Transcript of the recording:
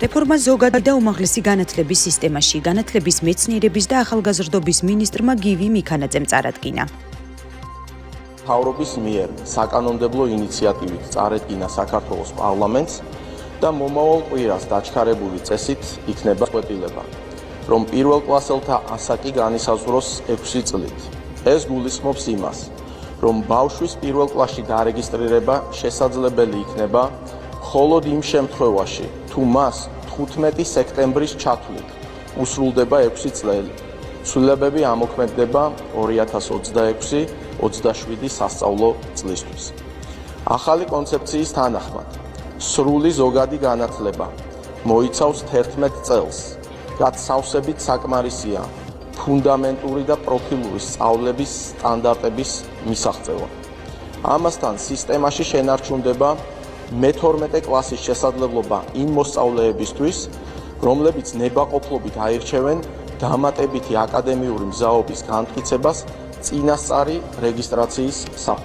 რეფორმა ზოგადი და უმაღლესი განათლების სისტემაში განათლების მეცნიერების და ახალგაზრდობის მინისტრმა გივი მიქანაძემ წარადგინა. მთავრობის მიერ საკანონმდებლო ინიციატივით წარადგინა საქართველოს პარლამენტს და მომავალ კვირას დაჩქარებული წესით იქნება წყვეტილება, რომ პირველ კლასელთა ასაკი განისაზღვროს 6 წლით. ეს გულისხმობს იმას, რომ ბავშვის პირველ კლასში დარეგისტრირება შესაძლებელი იქნება მხოლოდ იმ შემთხვევაში, თუ მას 15 სექტემბრის ჩათვლით უსრულდება 6 წელი. ცვლილებები ამოქმედდება 2026-27 სასწავლო წლისთვის. ახალი კონცეფციის თანახმად, სრული ზოგადი განათლება მოიცავს 11 წელს, რაც სავსებით საკმარისია ფუნდამენტური და პროფილური სწავლების სტანდარტების მისაღწევად. ამასთან სისტემაში შენარჩუნდება მე-12 კლასის შესაძლებლობა იმ მოსწავლეებისთვის, რომლებიც ნებაყოფლობით აირჩევენ დამატებითი აკადემიური მზაობის განმტკიცებას წინასწარი რეგისტრაციის საფუძველზე.